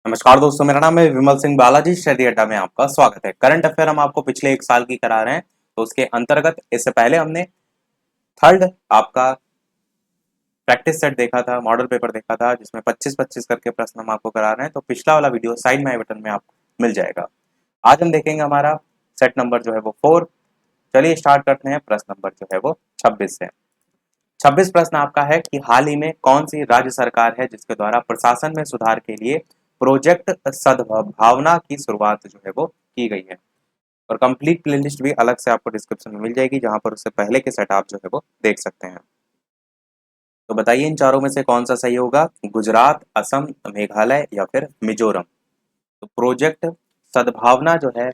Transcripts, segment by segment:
नमस्कार दोस्तों, मेरा नाम है विमल सिंह बालाजी। स्टडी अड्डा में आपका स्वागत है। करंट अफेयर हम आपको पिछले एक साल की करा रहे हैं, तो उसके अंतर्गत इससे पहले हमने थर्ड आपका प्रैक्टिस सेट देखा था, मॉडल पेपर देखा था, जिसमें 25-25 करके प्रश्न हम आपको करा रहे हैं। तो पिछला वाला वीडियो साइड में आई बटन में आपको मिल जाएगा। आज हम देखेंगे हमारा सेट नंबर जो है वो 4। चलिए स्टार्ट करते हैं। प्रश्न नंबर जो है वो 26 से। 26 प्रश्न आपका है कि हाल ही में कौन सी राज्य सरकार है जिसके द्वारा प्रशासन में सुधार के लिए प्रोजेक्ट सद्भावना की शुरुआत जो है वो की गई है। और कंप्लीट प्लेलिस्ट भी अलग से आपको डिस्क्रिप्शन में मिल जाएगी, जहां पर उससे पहले के सेट आप जो है वो देख सकते हैं। तो बताइए इन चारों में से कौन सा सही होगा? गुजरात, असम, मेघालय या फिर मिजोरम। तो प्रोजेक्ट सद्भावना जो है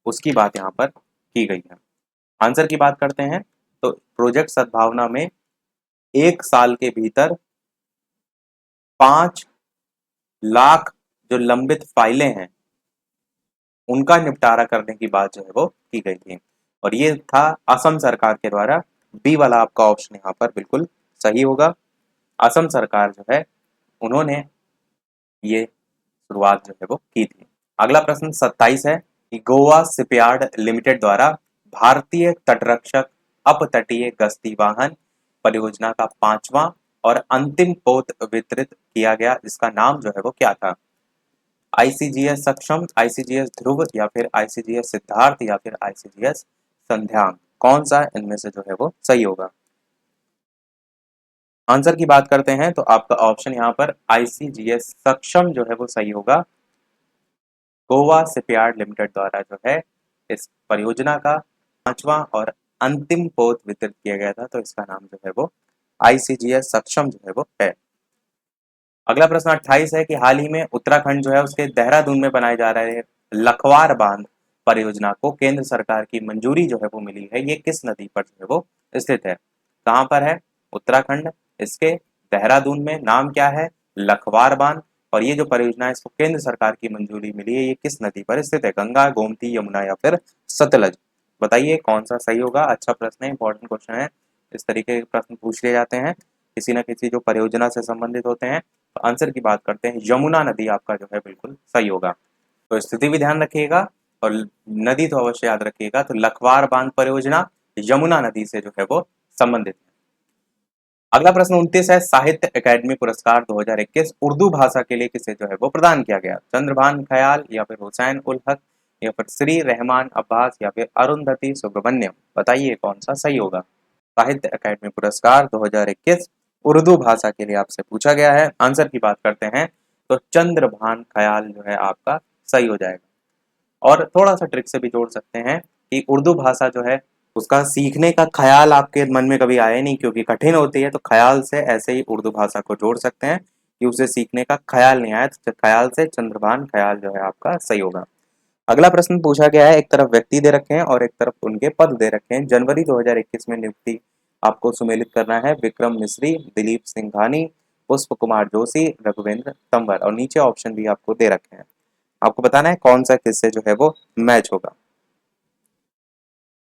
उसकी बात यहाँ पर की गई है। आंसर की बात करते हैं तो प्रोजेक्ट सद्भावना में 1 साल के भीतर 5 लाख जो लंबित फाइलें हैं उनका निपटारा करने की बात जो है वो की गई थी। और ये था असम सरकार के द्वारा। बी वाला आपका ऑप्शन यहाँ पर बिल्कुल सही होगा। असम सरकार जो है उन्होंने ये शुरुआत जो है वो की थी। अगला प्रश्न 27 है कि गोवा शिपयार्ड लिमिटेड द्वारा भारतीय तटरक्षक अपतटीय गश्ती वाहन परियोजना का 5वां और अंतिम पोत वितरित किया गया, जिसका नाम जो है वो क्या था? आईसीजीएस सक्षम, आईसीजीएस ध्रुव या फिर आईसीजीएस सिद्धार्थ या फिर आईसीजीएस संध्यांग। कौन सा इनमें से जो है वो सही होगा? आंसर की बात करते हैं तो आपका ऑप्शन यहाँ पर आईसीजीएस सक्षम जो है वो सही होगा। गोवा शिपयार्ड लिमिटेड द्वारा जो है इस परियोजना का 5वां और अंतिम पोत वितरित किया गया था, तो इसका नाम जो है वो आईसीजीएस सक्षम जो है वो है। अगला प्रश्न 28 है कि हाल ही में उत्तराखंड जो है उसके देहरादून में बनाए जा रहे लखवार बांध परियोजना को केंद्र सरकार की मंजूरी जो है वो मिली है। ये किस नदी पर जो है वो स्थित है? कहाँ पर है? उत्तराखंड, इसके देहरादून में। नाम क्या है? लखवार बांध। और ये जो परियोजना है इसको केंद्र सरकार की मंजूरी मिली है, ये किस नदी पर स्थित है? गंगा, गोमती, यमुना या फिर सतलज। बताइए कौन सा सही होगा? अच्छा प्रश्न है, इंपॉर्टेंट क्वेश्चन है। इस तरीके के प्रश्न पूछ लिए जाते हैं किसी न किसी जो परियोजना से संबंधित होते हैं। तो आंसर की बात करते हैं, यमुना नदी आपका जो है बिल्कुल सही होगा। तो स्थिति भी ध्यान रखिएगा और नदी तो अवश्य याद रखिएगा। तो लखवार बांध परियोजना यमुना नदी से जो है वो संबंधित है। अगला प्रश्न 29 है, साहित्य अकादमी पुरस्कार 2021 उर्दू भाषा के लिए किसे जो है वो प्रदान किया गया? चंद्रभान ख्याल या फिर हुसैन उल हक या फिर श्री रहमान अब्बास या फिर अरुंधति सुब्रमण्यम। बताइए कौन सा सही होगा? साहित्य अकादमी पुरस्कार 2021 उर्दू भाषा के लिए आपसे पूछा गया है। आंसर की बात करते हैं तो चंद्रभान ख्याल जो है आपका सही हो जाएगा। और थोड़ा सा ट्रिक से भी जोड़ सकते हैं कि उर्दू भाषा जो है उसका सीखने का ख्याल आपके मन में कभी आए नहीं, क्योंकि कठिन होती है। तो ख्याल से ऐसे ही उर्दू भाषा को जोड़ सकते हैं कि उसे सीखने का ख्याल नहीं आया, तो ख्याल से चंद्रभान ख्याल जो है आपका सही होगा। अगला प्रश्न पूछा गया है, एक तरफ व्यक्ति दे रखे हैं और एक तरफ उनके पद दे रखे हैं। जनवरी 2021 में नियुक्ति आपको सुमेलित करना है विक्रम मिश्री, दिलीप सिंघानी, पुष्प कुमार जोशी, रघुवेंद्र तंवर। और नीचे ऑप्शन भी आपको दे रखे हैं, आपको बताना है कौन सा किससे जो है वो मैच होगा।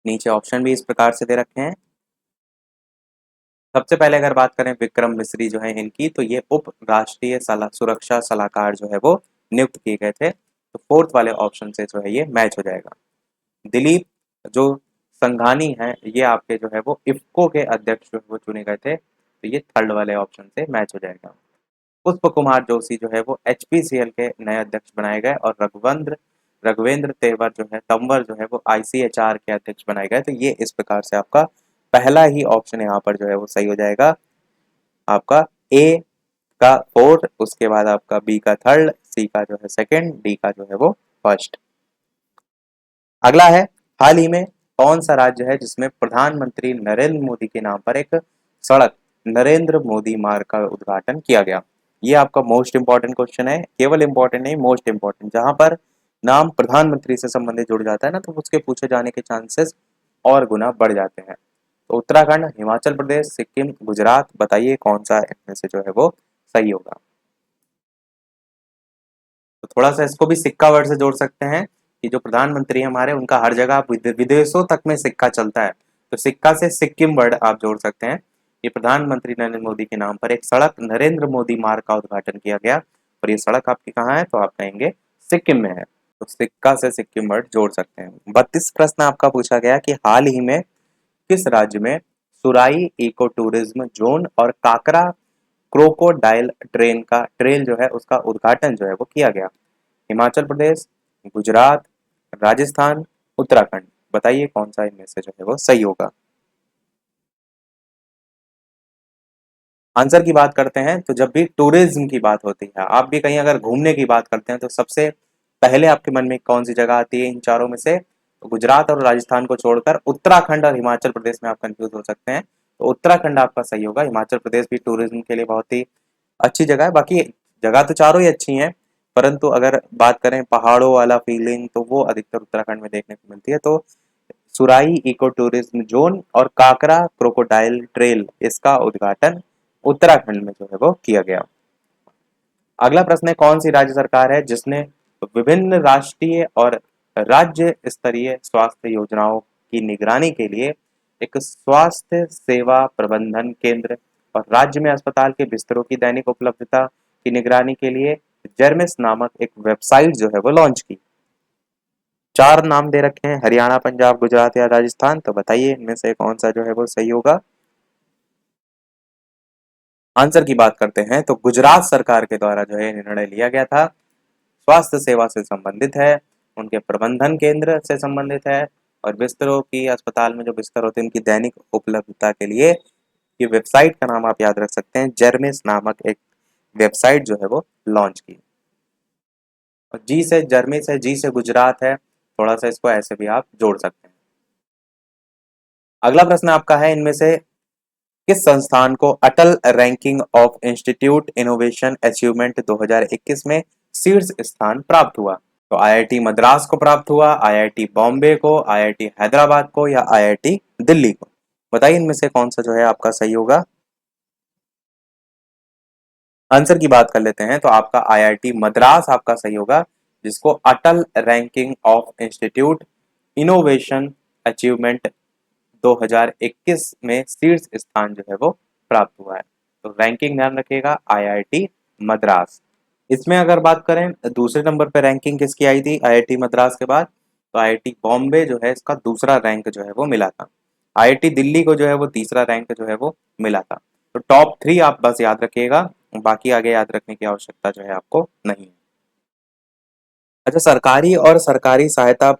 नीचे ऑप्शन भी इस प्रकार से दे रखे हैं। सबसे पहले अगर बात करें विक्रम मिश्री जो है इनकी, तो ये उप राष्ट्रीय सुरक्षा सलाहकार जो है वो नियुक्त किए गए थे। तो फोर्थ वाले ऑप्शन से जो है ये मैच हो जाएगा। दिलीप जो संघानी है ये आपके जो है वो इफ्को के अध्यक्ष जो है वो चुने गए थे, तो ये थर्ड वाले ऑप्शन से मैच हो जाएगा। पुष्प कुमार जोशी जो है वो एचपीसीएल के नए अध्यक्ष बनाए गए और रघुवेंद्र तेवर जो है तंवर जो है वो आईसीएचआर के अध्यक्ष बनाए गए। तो ये इस प्रकार से आपका पहला ही ऑप्शन यहाँ पर जो है वो सही हो जाएगा। आपका ए का फोर्थ, उसके बाद आपका बी का थर्ड, सी का जो है सेकंड, डी का जो है वो फर्स्ट। अगला है, हाल ही में कौन सा राज्य है जिसमें प्रधानमंत्री नरेंद्र मोदी के नाम पर एक सड़क नरेंद्र मोदी मार्ग का उद्घाटन किया गया? ये आपका मोस्ट इंपॉर्टेंट क्वेश्चन है, केवल इंपॉर्टेंट नहीं मोस्ट इंपॉर्टेंट। जहां पर नाम प्रधानमंत्री से संबंधित जुड़ जाता है ना, तो उसके पूछे जाने के चांसेस और गुना बढ़ जाते हैं। तो उत्तराखंड, हिमाचल प्रदेश, सिक्किम, गुजरात। बताइए कौन सा इनमें से जो है वो सही होगा? तो थोड़ा सा इसको भी सिक्का वर्ड से जोड़ सकते हैं कि जो प्रधानमंत्री हमारे उनका हर जगह विदेशों तक में सिक्का चलता है, तो सिक्का से सिक्किम वर्ड आप जोड़ सकते हैं। ये प्रधानमंत्री नरेंद्र मोदी के नाम पर एक सड़क नरेंद्र मोदी मार्ग का उद्घाटन किया गया। और ये सड़क आपकी कहाँ है, तो आप कहेंगे सिक्किम में है। तो सिक्का से सिक्किम वर्ड जोड़ सकते हैं। 32 प्रश्न आपका पूछा गया कि हाल ही में किस राज्य में सुराई इको टूरिज्म जोन और काकरा क्रोकोडाइल ट्रेल जो है उसका उद्घाटन जो है वो किया गया? हिमाचल प्रदेश, गुजरात, राजस्थान, उत्तराखंड। बताइए कौन सा इनमें से जो है वो सही होगा। आंसर की बात करते हैं तो जब भी टूरिज्म की बात होती है, आप भी कहीं अगर घूमने की बात करते हैं, तो सबसे पहले आपके मन में कौन सी जगह आती है इन चारों में से? तो गुजरात और राजस्थान को छोड़कर उत्तराखंड और हिमाचल प्रदेश में आप कंफ्यूज हो सकते हैं। तो उत्तराखंड आपका सही होगा। हिमाचल प्रदेश भी टूरिज्म के लिए बहुत ही अच्छी जगह है। बाकी जगह तो चारों ही अच्छी हैं, परंतु अगर बात करें पहाड़ों वाला फीलिंग, तो वो अधिकतर उत्तराखंड में देखने को मिलती है। तो सुराई इको टूरिज्म जोन और काकरा क्रोकोडाइल ट्रेल, इसका उद्घाटन उत्तराखंड में जो है वो किया गया। अगला प्रश्न है, कौन सी राज्य सरकार है जिसने विभिन्न राष्ट्रीय और राज्य स्तरीय स्वास्थ्य योजनाओं की निगरानी के लिए एक स्वास्थ्य सेवा प्रबंधन केंद्र और राज्य में अस्पताल के बिस्तरों की दैनिक उपलब्धता की निगरानी के लिए जर्मिस नामक एक वेबसाइट जो है वो लॉन्च की? चार नाम दे रखे हैं, हरियाणा, पंजाब, गुजरात या राजस्थान। तो बताइए इनमें से कौन सा जो है वो सही होगा। आंसर की बात करते हैं तो गुजरात सरकार के द्वारा जो है निर्णय लिया गया था, स्वास्थ्य सेवा से संबंधित है, उनके प्रबंधन केंद्र से संबंधित है और बिस्तरों की, अस्पताल में जो बिस्तर होते हैं उनकी दैनिक उपलब्धता के लिए ये वेबसाइट का नाम आप याद रख सकते हैं, जर्मिस नामक एक वेबसाइट जो है वो लॉन्च की। और जी से जर्मिस है, जी से गुजरात है, थोड़ा सा इसको ऐसे भी आप जोड़ सकते हैं। अगला प्रश्न आपका है, इनमें से किस संस्थान को Atal ranking of institute innovation achievement 2021 में शीर्ष स्थान प्राप्त हुआ? तो आईआईटी मद्रास को प्राप्त हुआ, आईआईटी बॉम्बे को, आईआईटी हैदराबाद को या आईआईटी दिल्ली को? बताइए इनमें से कौन सा जो है आपका सही होगा। आंसर की बात कर लेते हैं तो आपका आईआईटी मद्रास आपका सही होगा, जिसको Atal ranking of institute innovation achievement 2021 में शीर्ष स्थान जो है वो प्राप्त हुआ है। तो रैंकिंग ध्यान रखिएगा, आईआईटी मद्रास। इसमें अगर बात करें दूसरे नंबर पर रैंकिंग किसकी आई थी आईआईटी मद्रास के बाद, तो आईआईटी बॉम्बे जो है इसका दूसरा रैंक जो है वो मिला था। आईआईटी दिल्ली को जो है वो तीसरा रैंक जो है वो मिला था। तो टॉप 3 आप बस याद रखिएगा, बाकी आगे याद रखने की आवश्यकता जो है आपको नहीं है। अच्छा, सरकारी और सरकारी सहायता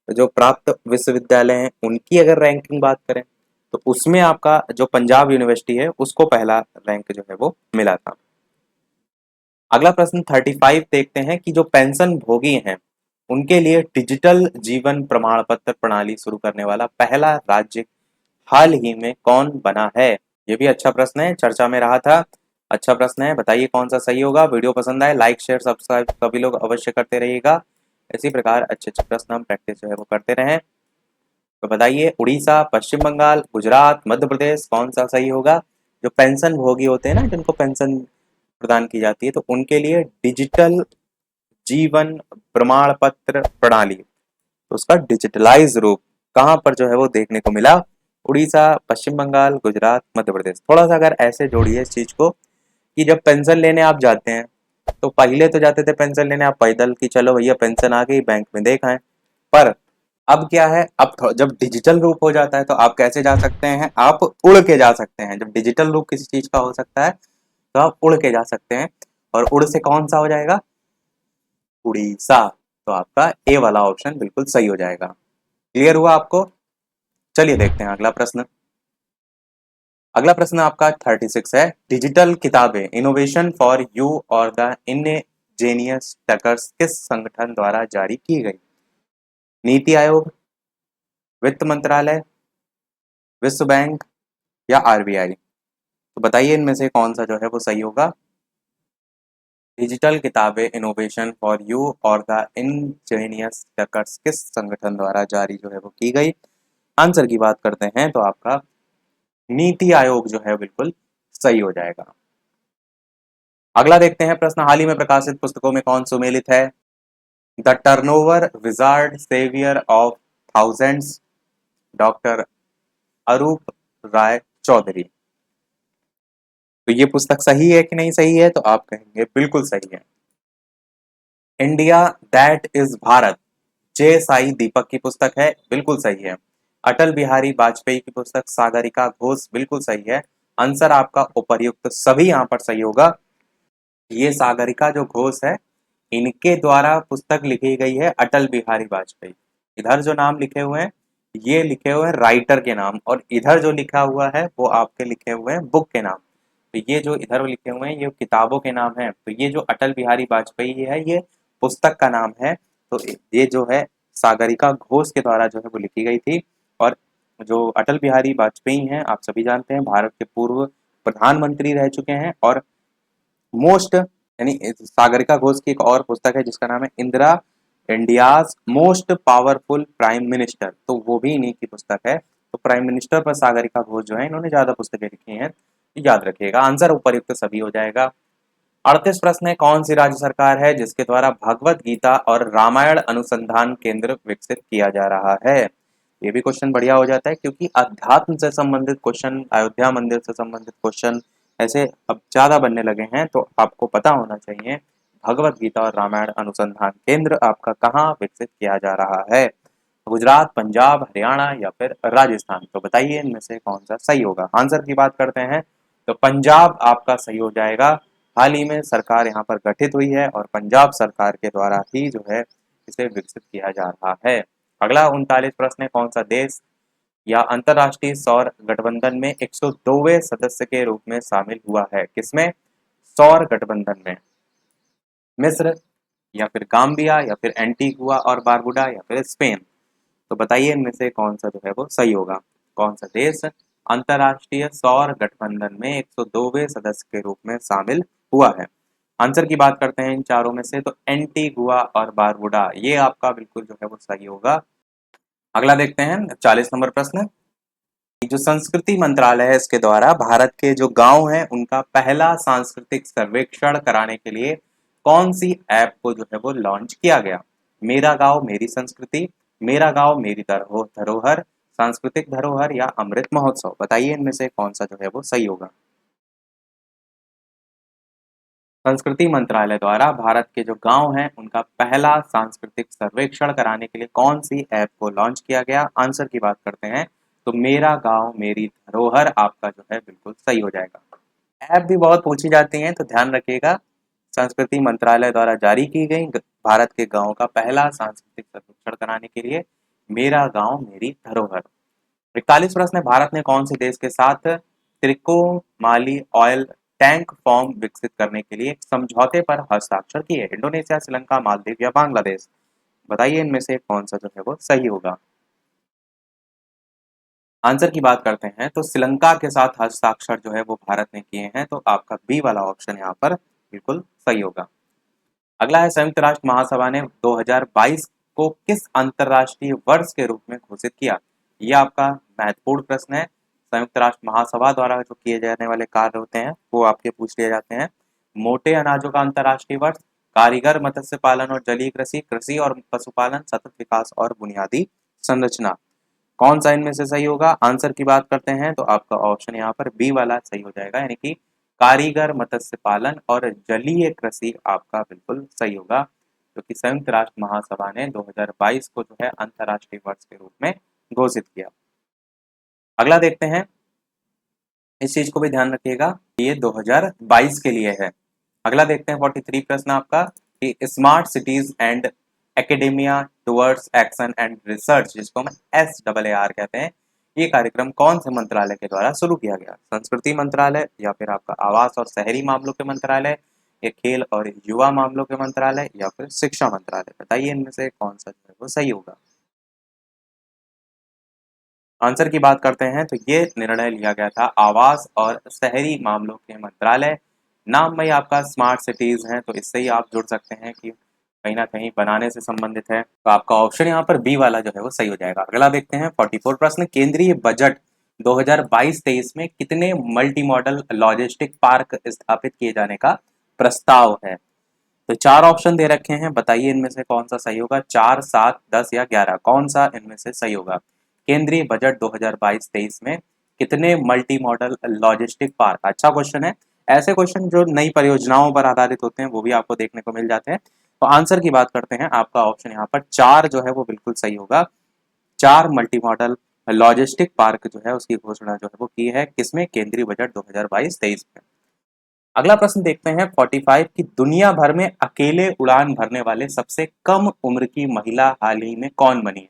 जो प्राप्त विश्वविद्यालय हैं उनकी अगर रैंकिंग बात करें, तो उसमें आपका जो पंजाब यूनिवर्सिटी है उसको पहला रैंक जो है वो मिला था। अगला प्रश्न 35 देखते हैं कि जो पेंशन भोगी हैं उनके लिए डिजिटल जीवन प्रमाण पत्र प्रणाली शुरू करने वाला पहला राज्य हाल ही में कौन बना है? ये भी अच्छा प्रश्न है, चर्चा में रहा था। अच्छा प्रश्न है, बताइए कौन सा सही होगा। वीडियो पसंद आए लाइक शेयर सब्सक्राइब सभी लोग अवश्य करते रहिएगा। इसी प्रकार अच्छे अच्छे प्रश्न हम प्रैक्टिस जो है वो करते रहें। तो बताइए उड़ीसा, पश्चिम बंगाल, गुजरात, मध्य प्रदेश, कौन सा सही होगा? जो पेंशन भोगी होते हैं ना, जिनको पेंशन प्रदान की जाती है, तो उनके लिए डिजिटल जीवन प्रमाण पत्र प्रणाली, तो उसका डिजिटलाइज रूप कहाँ पर जो है वो देखने को मिला? उड़ीसा, पश्चिम बंगाल, गुजरात, मध्य प्रदेश। थोड़ा सा अगर ऐसे जोड़िए इस चीज को कि जब पेंशन लेने आप जाते हैं, तो पहले तो जाते थे पेंशन लेने आप पैदल कि चलो भैया पेंशन आ गई बैंक में देखा है, पर अब क्या है, अब जब डिजिटल रूप हो जाता है तो आप कैसे जा सकते हैं? आप उड़ के जा सकते हैं। जब डिजिटल रूप किसी चीज का हो सकता है तो आप उड़ के जा सकते हैं, और उड़ से कौन सा हो जाएगा? उड़ीसा। तो आपका ए वाला ऑप्शन बिल्कुल सही हो जाएगा। क्लियर हुआ आपको? चलिए देखते हैं अगला प्रश्न। अगला प्रश्न आपका 36 है, डिजिटल किताबें इनोवेशन फॉर यू और द इंडिजीनियस टकर्स किस संगठन द्वारा जारी की गई? नीति आयोग, वित्त मंत्रालय, विश्व बैंक या आरबीआई? तो बताइए इनमें से कौन सा जो है वो सही होगा। डिजिटल किताबें इनोवेशन फॉर यू और द इंजीनियस टकर्स किस संगठन द्वारा जारी जो है वो की गई? आंसर की बात करते हैं तो आपका नीति आयोग जो है बिल्कुल सही हो जाएगा। अगला देखते हैं प्रश्न, हाल ही में प्रकाशित पुस्तकों में कौन सुमेलित है? The turnover wizard saviour of thousands, doctor Arup Roy Chowdhury. तो ये पुस्तक सही है कि नहीं सही है? तो आप कहेंगे बिल्कुल सही है। इंडिया दैट इज भारत, जे साई दीपक की पुस्तक है, बिल्कुल सही है। अटल बिहारी वाजपेयी की पुस्तक सागरिका घोष, बिल्कुल सही है। आंसर आपका उपर्युक्त सभी यहाँ पर सही होगा। ये सागरिका जो घोष है, इनके द्वारा पुस्तक लिखी गई है अटल बिहारी वाजपेयी। इधर जो नाम लिखे हुए हैं, ये लिखे हुए हैं राइटर के नाम, और इधर जो लिखा हुआ है वो आपके लिखे हुए हैं बुक के नाम। तो ये जो इधर लिखे हुए हैं ये किताबों के नाम है, तो ये जो अटल बिहारी वाजपेयी है ये पुस्तक का नाम है। तो ये जो है सागरिका घोष के द्वारा जो है वो लिखी गई थी। और जो अटल बिहारी वाजपेयी हैं, आप सभी जानते हैं, भारत के पूर्व प्रधानमंत्री रह चुके हैं। और मोस्ट यानी सागरिका घोष की एक और पुस्तक है जिसका नाम है Indira, India's most powerful prime minister, तो वो भी इन्हीं की पुस्तक है। तो प्राइम मिनिस्टर पर सागरिका घोष जो है, इन्होंने ज्यादा पुस्तकें लिखी हैं, याद रखिएगा। आंसर उपर्युक्त सभी हो जाएगा। 38 प्रश्न है, कौन सी राज्य सरकार है जिसके द्वारा भगवत गीता और रामायण अनुसंधान केंद्र विकसित किया जा रहा है? ये भी क्वेश्चन बढ़िया हो जाता है क्योंकि अध्यात्म से संबंधित क्वेश्चन, अयोध्या मंदिर से संबंधित क्वेश्चन ऐसे अब ज्यादा बनने लगे हैं, तो आपको पता होना चाहिए भगवत गीता और रामायण अनुसंधान केंद्र आपका कहाँ विकसित किया जा रहा है। गुजरात, पंजाब, हरियाणा या फिर राजस्थान? तो बताइए इनमें से कौन सा सही होगा। आंसर की बात करते हैं तो पंजाब आपका सही हो जाएगा। हाल ही में सरकार यहाँ पर गठित हुई है और पंजाब सरकार के द्वारा ही जो है इसे विकसित किया जा रहा है। अगला 39 प्रश्न है, कौन सा देश या अंतरराष्ट्रीय सौर गठबंधन में 102वें सदस्य के रूप में शामिल हुआ है? किसमें? सौर गठबंधन में। मिस्र या फिर गाम्बिया या फिर एंटीगुआ और बारबुडा या फिर स्पेन? तो बताइए इनमें से कौन सा जो है वो सही होगा। कौन सा देश अंतरराष्ट्रीय सौर गठबंधन में 102वें सदस्य के रूप में शामिल हुआ है? आंसर की बात करते हैं इन चारों में से, तो एंटीगुआ और बारबुडा ये आपका बिल्कुल जो है वो सही होगा। अगला देखते हैं 40 नंबर प्रश्न। जो संस्कृति मंत्रालय है इसके द्वारा भारत के जो गांव हैं उनका पहला सांस्कृतिक सर्वेक्षण कराने के लिए कौन सी ऐप को जो है वो लॉन्च किया गया? मेरा गांव मेरी संस्कृति, मेरा गांव मेरी धरोहर, सांस्कृतिक धरोहर या अमृत महोत्सव? बताइए इनमें से कौन सा जो है वो सही होगा। संस्कृति मंत्रालय द्वारा भारत के जो गांव हैं उनका पहला सांस्कृतिक सर्वेक्षण कराने के लिए कौन सी ऐप को लॉन्च किया गया? आंसर की बात करते हैं तो मेरा गांव मेरी धरोहर आपका जो है बिल्कुल सही हो जाएगा। ऐप भी बहुत पूछी जाती हैं तो ध्यान रखिएगा। संस्कृति मंत्रालय द्वारा जारी की गई भारत के गांव का पहला सांस्कृतिक सर्वेक्षण कराने के लिए मेरा गांव मेरी धरोहर। 41 प्रश्न है, भारत ने कौन से देश के साथ त्रिकोमाली ऑयल टैंक फॉर्म विकसित करने के लिए एक समझौते पर हस्ताक्षर किए? इंडोनेशिया, श्रीलंका, मालदीव या बांग्लादेश? बताइए इनमें से कौन सा जो है वो सही होगा। आंसर की बात करते हैं तो श्रीलंका के साथ हस्ताक्षर जो है वो भारत ने किए हैं, तो आपका बी वाला ऑप्शन यहाँ पर बिल्कुल सही होगा। अगला है, संयुक्त राष्ट्र महासभा ने 2022 को किस अंतरराष्ट्रीय वर्ष के रूप में घोषित किया? यह आपका महत्वपूर्ण प्रश्न है। संयुक्त राष्ट्र महासभा द्वारा जो किए जाने वाले कार्य होते हैं वो आपके पूछ लिए जाते हैं। मोटे अनाजों का अंतरराष्ट्रीय वर्ष, कारीगर मत्स्य पालन और जलीय कृषि, कृषि और पशुपालन, सतत विकास और बुनियादी संरचना? कौन सा इनमें से सही होगा? आंसर की बात करते हैं तो आपका ऑप्शन यहाँ पर बी वाला सही हो जाएगा, यानी कि कारीगर मत्स्य पालन और जलीय कृषि आपका बिल्कुल सही होगा, क्योंकि संयुक्त राष्ट्र महासभा ने 2022 को जो है अंतरराष्ट्रीय वर्ष के रूप में घोषित किया। अगला देखते हैं, इस चीज को भी ध्यान रखिएगा, ये 2022 के लिए है। अगला देखते हैं 43 प्रश्न आपका कि smart cities and academia towards action and research, जिसको हम SAAR कहते हैं, ये कार्यक्रम कौन से मंत्रालय के द्वारा शुरू किया गया? संस्कृति मंत्रालय या फिर आपका आवास और शहरी मामलों के मंत्रालय या खेल और युवा मामलों के मंत्रालय या फिर शिक्षा मंत्रालय? बताइए इनमें से कौन सा जो है वो सही होगा। आंसर की बात करते हैं तो ये निर्णय लिया गया था आवास और शहरी मामलों के मंत्रालय। नाम में ही आपका स्मार्ट सिटीज है तो इससे ही आप जुड़ सकते हैं कि कहीं ना कहीं बनाने से संबंधित है, तो आपका ऑप्शन यहाँ पर बी वाला जो है वो सही हो जाएगा। अगला देखते हैं 44 प्रश्न, केंद्रीय बजट 2022-23 में कितने मल्टी मॉडल लॉजिस्टिक पार्क स्थापित किए जाने का प्रस्ताव है? तो चार ऑप्शन दे रखे हैं, बताइए इनमें से कौन सा सही होगा। 4, 7, 10 या 11? कौन सा इनमें से सही होगा। केंद्रीय बजट 2022-23 में कितने मल्टी मॉडल लॉजिस्टिक पार्क? अच्छा क्वेश्चन है। ऐसे क्वेश्चन जो नई परियोजनाओं पर आधारित होते हैं वो भी आपको देखने को मिल जाते हैं। तो आंसर की बात करते हैं, आपका ऑप्शन यहाँ पर 4 जो है वो बिल्कुल सही होगा। 4 मल्टी मॉडल लॉजिस्टिक पार्क जो है उसकी घोषणा जो है वो की है किसमें, केंद्रीय बजट 2022-23 में। अगला प्रश्न देखते हैं 45 की दुनिया भर में अकेले उड़ान भरने वाले सबसे कम उम्र की महिला हाल ही में कौन बनी है।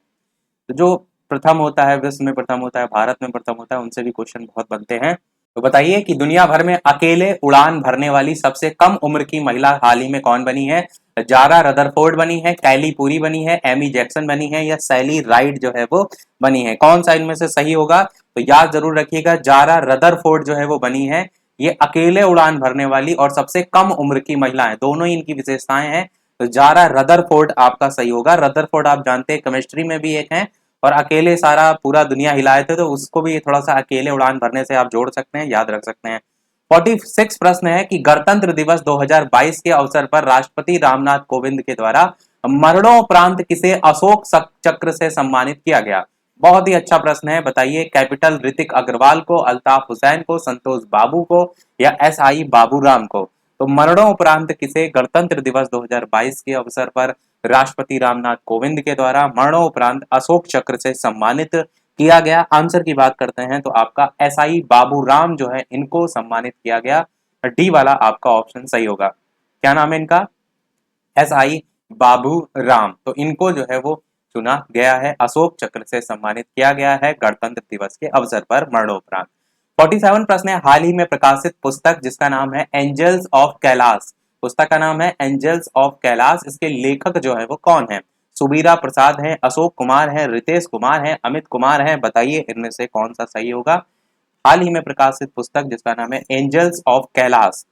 तो जो प्रथम होता है, विश्व में प्रथम होता है, भारत में प्रथम होता है, उनसे भी क्वेश्चन बहुत बनते हैं। तो बताइए कि दुनिया भर में अकेले उड़ान भरने वाली सबसे कम उम्र की महिला हाल ही में कौन बनी है। जारा रदरफोर्ड बनी है, कैली पूरी बनी है, एमी जैक्सन बनी है, या सैली राइड जो है वो बनी है। कौन सा इनमें से सही होगा, तो याद जरूर रखिएगा, जारा रदरफोर्ड जो है वो बनी है। ये अकेले उड़ान भरने वाली और सबसे कम उम्र की महिला है, दोनों ही इनकी विशेषताएं हैं। तो जारा रदरफोर्ड आपका सही होगा। रदरफोर्ड आप जानते हैं केमिस्ट्री में भी एक है, और अकेले सारा पूरा दुनिया हिलाए थे, तो उसको भी थोड़ा सा अकेले उड़ान भरने से आप जोड़ सकते हैं, याद रख सकते हैं। 46 प्रश्न है कि गणतंत्र दिवस 2022 के अवसर पर राष्ट्रपति रामनाथ कोविंद के द्वारा मरणोपरांत किसे अशोक चक्र से सम्मानित किया गया। बहुत ही अच्छा प्रश्न है, बताइए। कैपिटल ऋतिक अग्रवाल को, अल्ताफ हुसैन को, संतोष बाबू को, या SI बाबूराम को। तो मरणोपरांत किसे गणतंत्र दिवस 2022 के अवसर पर राष्ट्रपति रामनाथ कोविंद के द्वारा मरणोपरांत अशोक चक्र से सम्मानित किया गया। आंसर की बात करते हैं तो आपका SI बाबूराम जो है इनको सम्मानित किया गया। डी वाला आपका ऑप्शन सही होगा। क्या नाम है इनका, SI बाबूराम। तो इनको जो है वो चुना गया है, अशोक चक्र से सम्मानित किया गया है गणतंत्र दिवस के अवसर पर मरणोपरांत। 47 प्रश्न है, हाल ही में प्रकाशित पुस्तक जिसका नाम है एंजल्स ऑफ कैलाश, पुस्तक का नाम है एंजल्स ऑफ कैलाश, इसके लेखक जो है वो कौन है। सुबीरा प्रसाद है, अशोक कुमार है, रितेश कुमार है, अमित कुमार है। बताइए इनमें से कौन सा सही होगा। हाल ही में प्रकाशित पुस्तक जिसका नाम है एंजल्स ऑफ कैलाश,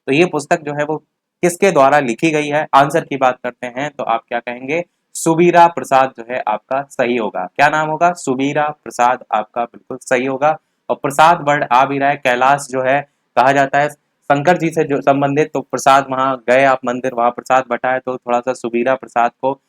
तो ये पुस्तक जो है वो किसके द्वारा लिखी गई है। आंसर की बात करते हैं तो आप क्या कहेंगे, सुबीरा प्रसाद जो है आपका सही होगा। क्या नाम होगा, सुबीरा प्रसाद आपका बिल्कुल सही होगा। और प्रसाद वर्ड आ भी रहा है, कैलाश जो है कहा जाता है शंकर जी से जो संबंधित, तो प्रसाद वहां गए आप मंदिर, वहां प्रसाद बटा है, तो थोड़ा सा सुबीरा प्रसाद को,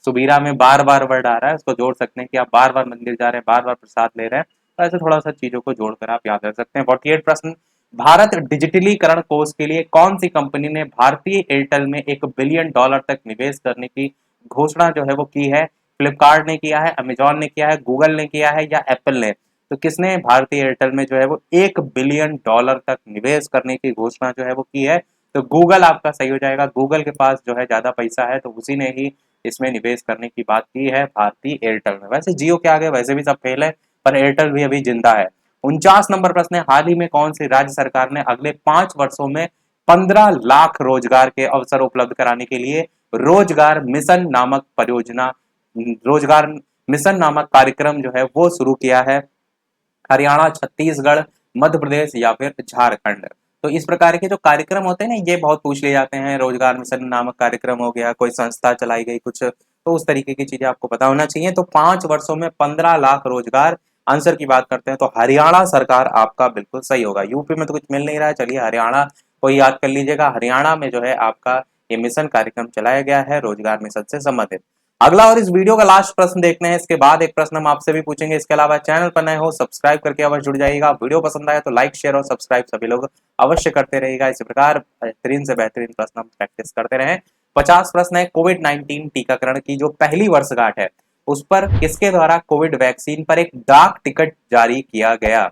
सुबीरा में बार बार वर्ड आ रहा है, उसको जोड़ सकते हैं कि आप बार बार मंदिर जा रहे हैं, बार बार प्रसाद ले रहे हैं, तो ऐसे थोड़ा सा चीजों को जोड़कर आप याद रख सकते हैं। 48 प्रश्न, भारत डिजिटलीकरण कोष के लिए कौन सी कंपनी ने भारतीय एयरटेल में $1 बिलियन तक निवेश करने की घोषणा जो है वो की है। फ्लिपकार्ट ने किया है, अमेजॉन ने किया है, गूगल ने किया है, या एप्पल ने। तो किसने भारतीय एयरटेल में जो है वो $1 बिलियन तक निवेश करने की घोषणा जो है वो की है। तो गूगल आपका सही हो जाएगा। गूगल के पास जो है ज्यादा पैसा है, तो उसी ने ही इसमें निवेश करने की बात की है भारतीय एयरटेल में। वैसे जियो के आगे वैसे भी सब फेल है, पर एयरटेल भी अभी जिंदा है। 49 नंबर प्रश्न है, हाल ही में कौन सी राज्य सरकार ने अगले 5 वर्षों में 15 लाख रोजगार के अवसर उपलब्ध कराने के लिए रोजगार मिशन नामक परियोजना, रोजगार मिशन नामक कार्यक्रम जो है वो शुरू किया है। हरियाणा, छत्तीसगढ़, मध्य प्रदेश, या फिर झारखंड। तो इस प्रकार के जो कार्यक्रम होते हैं ना, ये बहुत पूछ लिए जाते हैं। रोजगार मिशन नामक कार्यक्रम हो गया, कोई संस्था चलाई गई कुछ, तो उस तरीके की चीजें आपको पता होना चाहिए। तो 5 वर्षों में 15 लाख रोजगार। आंसर की बात करते हैं तो हरियाणा सरकार आपका बिल्कुल सही होगा। यूपी में तो कुछ मिल नहीं रहा है, चलिए हरियाणा को याद कर लीजिएगा। हरियाणा में जो है आपका ये मिशन कार्यक्रम चलाया गया है रोजगार मिशन से संबंधित। अगला और इस वीडियो का लास्ट प्रश्न देखते हैं, इसके बाद एक प्रश्न हम आपसे भी पूछेंगे। इसके अलावा चैनल पर नए हो सब्सक्राइब करके अवश्य जुड़ जाइएगा। वीडियो पसंद आए तो लाइक, शेयर और सब्सक्राइब सभी लोग अवश्य करते रहिएगा। इसी प्रकार बेहतरीन से बेहतरीन प्रश्न हम प्रैक्टिस करते रहें। 50 प्रश्न है, कोविड-19 टीकाकरण की जो पहली वर्षगांठ है उस पर किसके द्वारा कोविड वैक्सीन पर एक डाक टिकट जारी किया गया।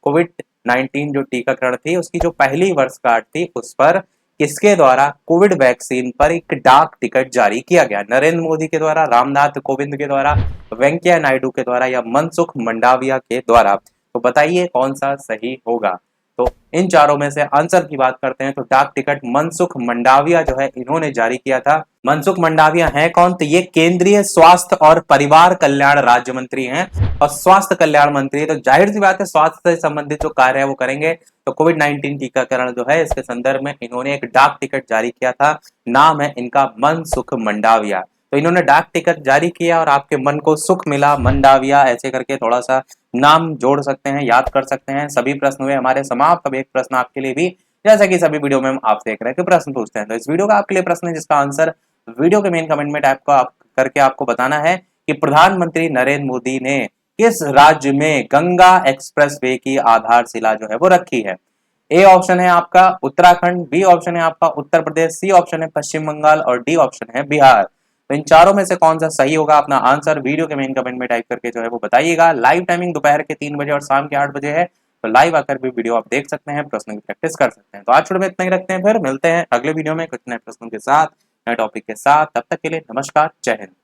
कोविड-19 जो टीकाकरण थी उसकी जो पहली वर्षगांठ थी उस पर किसके द्वारा कोविड वैक्सीन पर एक डाक टिकट जारी किया गया। नरेंद्र मोदी के द्वारा, रामनाथ कोविंद के द्वारा, वेंकैया नायडू के द्वारा, या मनसुख मंडाविया के द्वारा। तो बताइए कौन सा सही होगा। तो इन चारों में से आंसर की बात करते हैं तो डाक टिकट मनसुख मंडाविया जो है इन्होंने जारी किया था। मनसुख मंडाविया हैं कौन, तो ये केंद्रीय स्वास्थ्य और परिवार कल्याण राज्य मंत्री हैं, और स्वास्थ्य कल्याण मंत्री, तो जाहिर सी बात है स्वास्थ्य से संबंधित जो कार्य है वो करेंगे। तो कोविड-19 टीकाकरण जो है इसके संदर्भ में इन्होंने एक डाक टिकट जारी किया था। नाम है इनका मनसुख मंडाविया। तो इन्होंने डाक टिकट जारी किया और आपके मन को सुख मिला, मंडाविया ऐसे करके थोड़ा सा नाम जोड़ सकते हैं, याद कर सकते हैं। सभी प्रश्न हुए हमारे समाप्त। अब एक प्रश्न आपके लिए भी, जैसा कि सभी वीडियो में हम आप देख रहे हैं कि प्रश्न पूछते हैं, तो इस वीडियो का आपके लिए प्रश्न है जिसका आंसर वीडियो के मेन कमेंट में टाइप करके आपको बताना है कि प्रधानमंत्री नरेंद्र मोदी ने किस राज्य में गंगा एक्सप्रेसवे की आधारशिला जो है वो रखी है। ए ऑप्शन है आपका उत्तराखंड, बी ऑप्शन है आपका उत्तर प्रदेश, सी ऑप्शन है पश्चिम बंगाल और डी ऑप्शन है बिहार। तो इन चारों में से कौन सा सही होगा, अपना आंसर वीडियो के मेन कमेंट में टाइप करके जो है वो बताइएगा। लाइव टाइमिंग दोपहर के 3 बजे और शाम के 8 बजे है, तो लाइव आकर भी वीडियो आप देख सकते हैं, प्रश्नों की प्रैक्टिस कर सकते हैं। तो आज में इतना ही रखते हैं, फिर मिलते हैं अगले वीडियो में कुछ नए प्रश्नों के साथ, नए टॉपिक के साथ। तब तक के लिए नमस्कार, जय हिंद।